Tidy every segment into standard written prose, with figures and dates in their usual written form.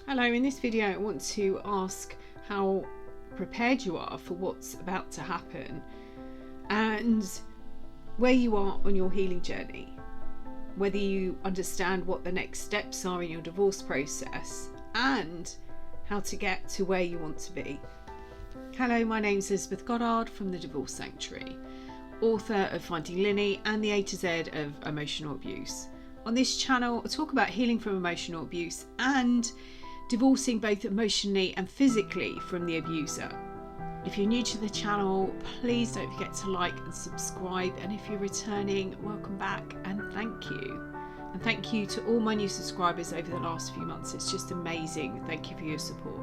Hello, in this video I want to ask how prepared you are for what's about to happen and where you are on your healing journey, whether you understand what the next steps are in your divorce process and how to get to where you want to be. Hello, my name's Elizabeth Goddard from the Divorce Sanctuary, author of Finding Linny and the A to Z of emotional abuse. On this channel I talk about healing from emotional abuse and divorcing both emotionally and physically from the abuser. If you're new to the channel, please don't forget to like and subscribe, and if you're returning, welcome back and thank you. And thank you to all my new subscribers over the last few months. It's just amazing. Thank you for your support.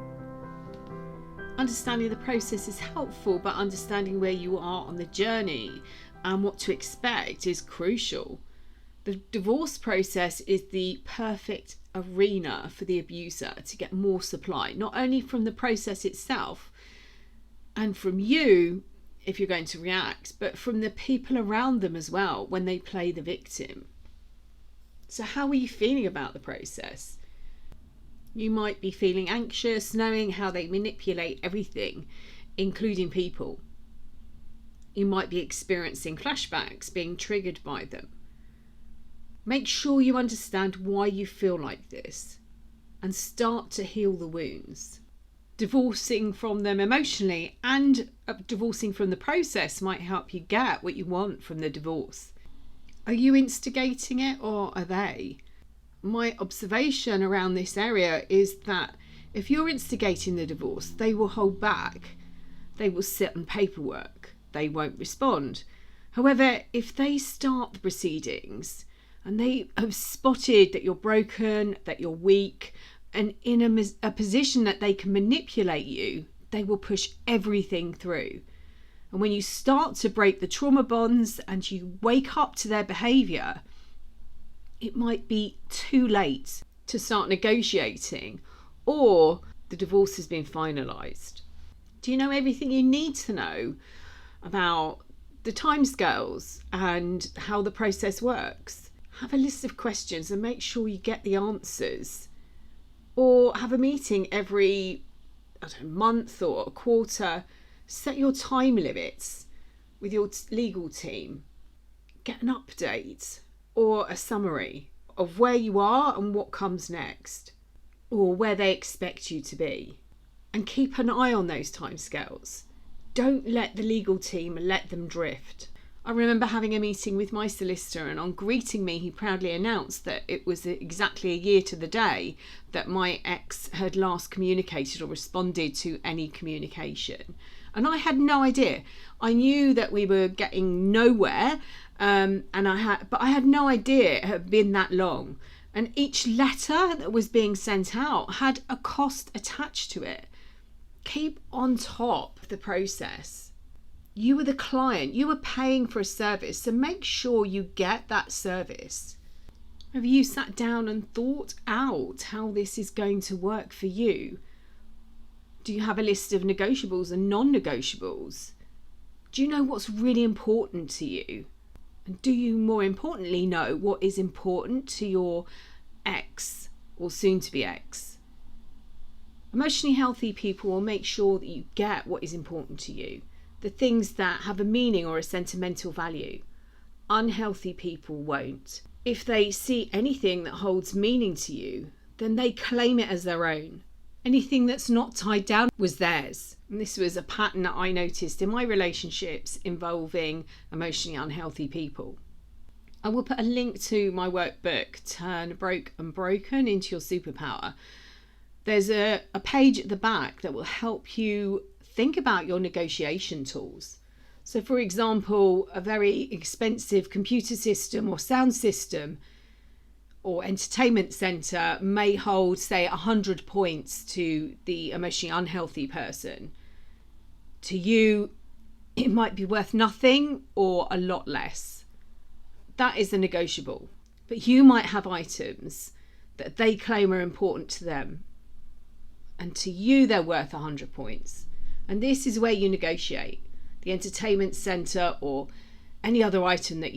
Understanding the process is helpful, but understanding where you are on the journey and what to expect is crucial. The divorce process is the perfect arena for the abuser to get more supply, not only from the process itself and from you if you're going to react, but from the people around them as well when they play the victim. So how are you feeling about the process? You might be feeling anxious, knowing how they manipulate everything, including people. You might be experiencing flashbacks, being triggered by them. Make sure you understand why you feel like this and start to heal the wounds. Divorcing from them emotionally and divorcing from the process might help you get what you want from the divorce. Are you instigating it or are they? My observation around this area is that if you're instigating the divorce, they will hold back. They will sit on paperwork. They won't respond. However, if they start the proceedings and they have spotted that you're broken, that you're weak, and in a position that they can manipulate you, they will push everything through. And when you start to break the trauma bonds and you wake up to their behaviour, it might be too late to start negotiating, or the divorce has been finalised. Do you know everything you need to know about the timescales and how the process works? Have a list of questions and make sure you get the answers. Or have a meeting every month or a quarter. Set your time limits with your legal team. Get an update or a summary of where you are and what comes next, or where they expect you to be. And keep an eye on those timescales. Don't let the legal team let them drift. I remember having a meeting with my solicitor, and on greeting me he proudly announced that it was exactly a year to the day that my ex had last communicated or responded to any communication. And I had no idea. I knew that we were getting nowhere, but I had no idea it had been that long. And each letter that was being sent out had a cost attached to it. Keep on top of the process. You are the client, you are paying for a service, so make sure you get that service. Have you sat down and thought out how this is going to work for you? Do you have a list of negotiables and non-negotiables? Do you know what's really important to you? And do you, more importantly, know what is important to your ex or soon-to-be ex? Emotionally healthy people will make sure that you get what is important to you. The things that have a meaning or a sentimental value. Unhealthy people won't. If they see anything that holds meaning to you, then they claim it as their own. Anything that's not tied down was theirs. And this was a pattern that I noticed in my relationships involving emotionally unhealthy people. I will put a link to my workbook, Turn Broke and Broken into Your Superpower. There's a page at the back that will help you think about your negotiation tools. So for example, a very expensive computer system or sound system or entertainment centre may hold, say, 100 points to the emotionally unhealthy person. To you, it might be worth nothing or a lot less. That is a negotiable. But you might have items that they claim are important to them, and to you they're worth 100 points. And this is where you negotiate. The entertainment centre or any other item that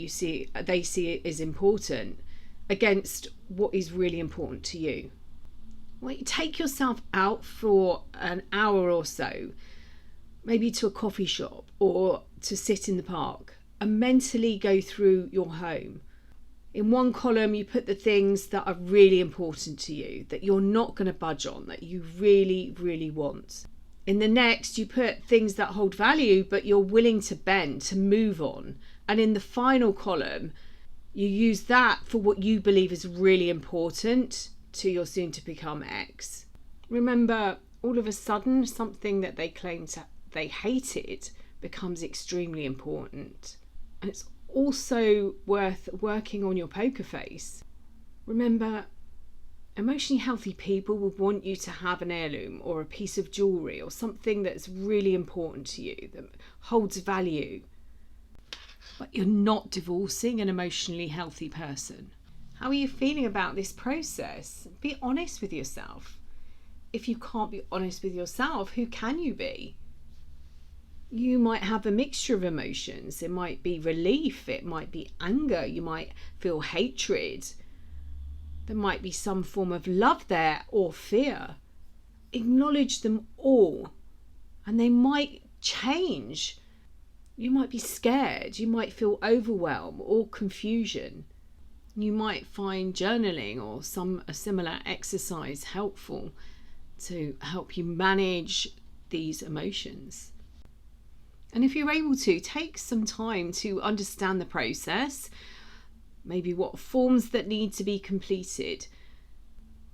they see is important against what is really important to you. Well, you take yourself out for an hour or so, maybe to a coffee shop or to sit in the park, and mentally go through your home. In one column, you put the things that are really important to you, that you're not going to budge on, that you really, really want. In the next, you put things that hold value, but you're willing to bend, to move on. And in the final column, you use that for what you believe is really important to your soon to become ex. Remember, all of a sudden, something that they claimed they hated becomes extremely important. And it's also worth working on your poker face. Remember, emotionally healthy people will want you to have an heirloom or a piece of jewellery or something that's really important to you, that holds value. But you're not divorcing an emotionally healthy person. How are you feeling about this process? Be honest with yourself. If you can't be honest with yourself, who can you be? You might have a mixture of emotions. It might be relief, it might be anger, you might feel hatred. There might be some form of love there or fear. Acknowledge them all, and they might change. You might be scared, you might feel overwhelmed or confusion. You might find journaling or a similar exercise helpful to help you manage these emotions. And if you're able to, take some time to understand the process, maybe what forms that need to be completed.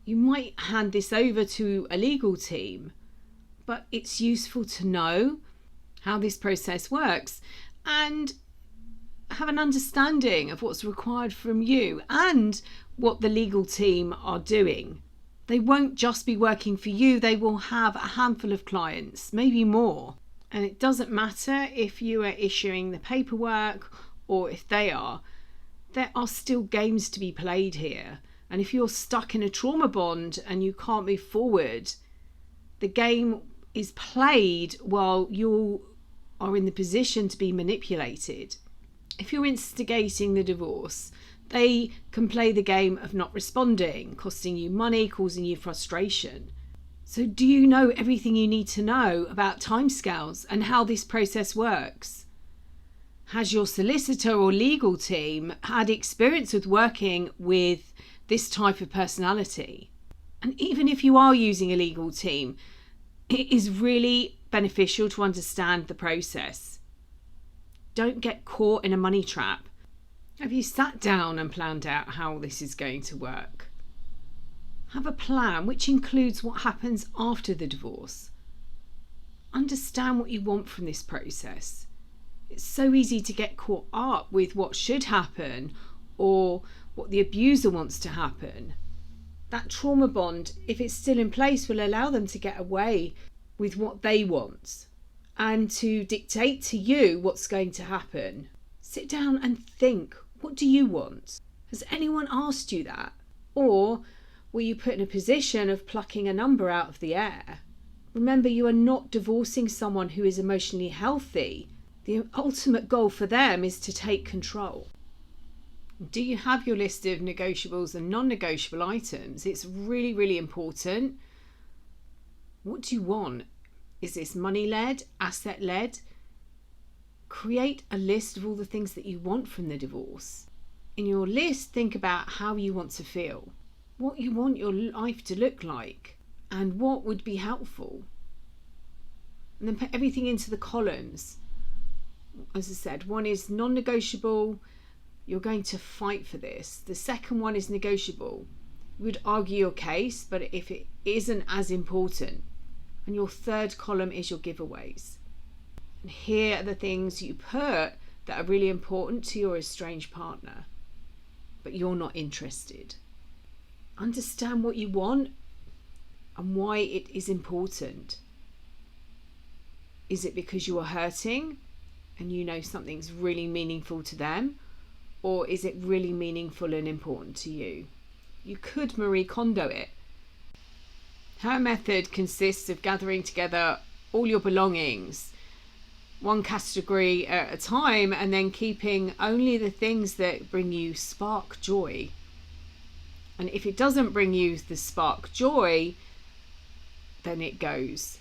You might hand this over to a legal team, but it's useful to know how this process works and have an understanding of what's required from you and what the legal team are doing. They won't just be working for you, they will have a handful of clients, maybe more. And it doesn't matter if you are issuing the paperwork or if they are. There are still games to be played here. And if you're stuck in a trauma bond and you can't move forward, the game is played while you are in the position to be manipulated. If you're instigating the divorce, they can play the game of not responding, costing you money, causing you frustration. So do you know everything you need to know about timescales and how this process works? Has your solicitor or legal team had experience with working with this type of personality? And even if you are using a legal team, it is really beneficial to understand the process. Don't get caught in a money trap. Have you sat down and planned out how this is going to work? Have a plan which includes what happens after the divorce. Understand what you want from this process. It's so easy to get caught up with what should happen or what the abuser wants to happen. That trauma bond, if it's still in place, will allow them to get away with what they want and to dictate to you what's going to happen. Sit down and think, what do you want? Has anyone asked you that? Or were you put in a position of plucking a number out of the air? Remember, you are not divorcing someone who is emotionally healthy. The ultimate goal for them is to take control. Do you have your list of negotiables and non-negotiable items? It's really, really important. What do you want? Is this money-led, asset-led? Create a list of all the things that you want from the divorce. In your list, think about how you want to feel, what you want your life to look like, and what would be helpful. And then put everything into the columns. As I said, one is non-negotiable. You're going to fight for this. The second one is negotiable. You would argue your case, but if it isn't as important. And your third column is your giveaways. And here are the things you put that are really important to your estranged partner, but you're not interested. Understand what you want and why it is important. Is it because you are hurting and you know something's really meaningful to them? Or is it really meaningful and important to you? You could Marie Kondo it. Her method consists of gathering together all your belongings, one category at a time, and then keeping only the things that bring you spark joy. And if it doesn't bring you the spark joy, then it goes.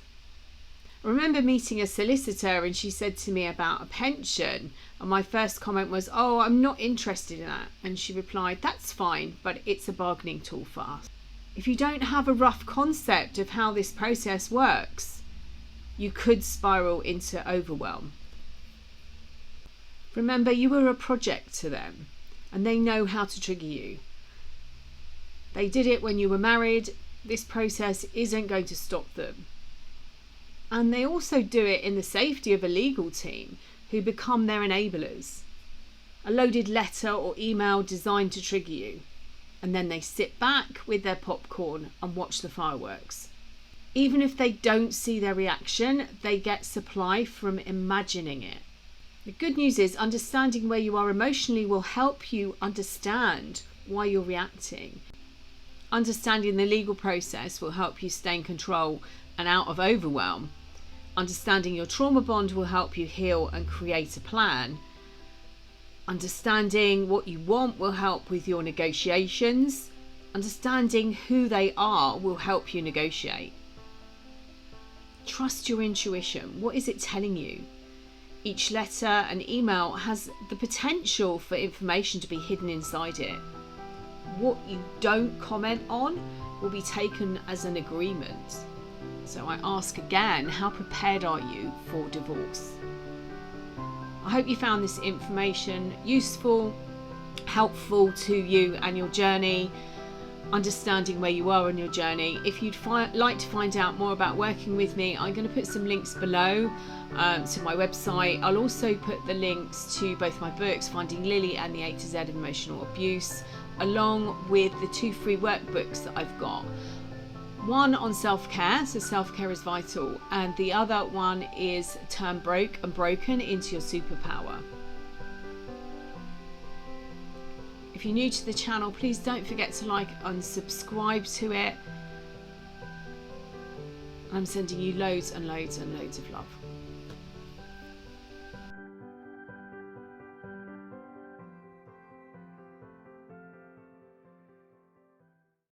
I remember meeting a solicitor and she said to me about a pension, and my first comment was, "Oh, I'm not interested in that." And she replied, "That's fine, but it's a bargaining tool for us." If you don't have a rough concept of how this process works, you could spiral into overwhelm. Remember, you are a project to them and they know how to trigger you. They did it when you were married. This process isn't going to stop them. And they also do it in the safety of a legal team who become their enablers. A loaded letter or email designed to trigger you. And then they sit back with their popcorn and watch the fireworks. Even if they don't see their reaction, they get supply from imagining it. The good news is understanding where you are emotionally will help you understand why you're reacting. Understanding the legal process will help you stay in control and out of overwhelm. Understanding your trauma bond will help you heal and create a plan. Understanding what you want will help with your negotiations. Understanding who they are will help you negotiate. Trust your intuition. What is it telling you? Each letter and email has the potential for information to be hidden inside it. What you don't comment on will be taken as an agreement. So I ask again, how prepared are you for divorce? I hope you found this information useful, helpful to you and your journey, understanding where you are on your journey. If you'd like to find out more about working with me, I'm going to put some links below to my website. I'll also put the links to both my books, Finding Lily and the A to Z of Emotional Abuse, along with the 2 free workbooks that I've got. One on self-care, so self-care is vital, and the other one is Turn Broke and Broken into Your Superpower. If you're new to the channel, please don't forget to like and subscribe to it. I'm sending you loads and loads and loads of love.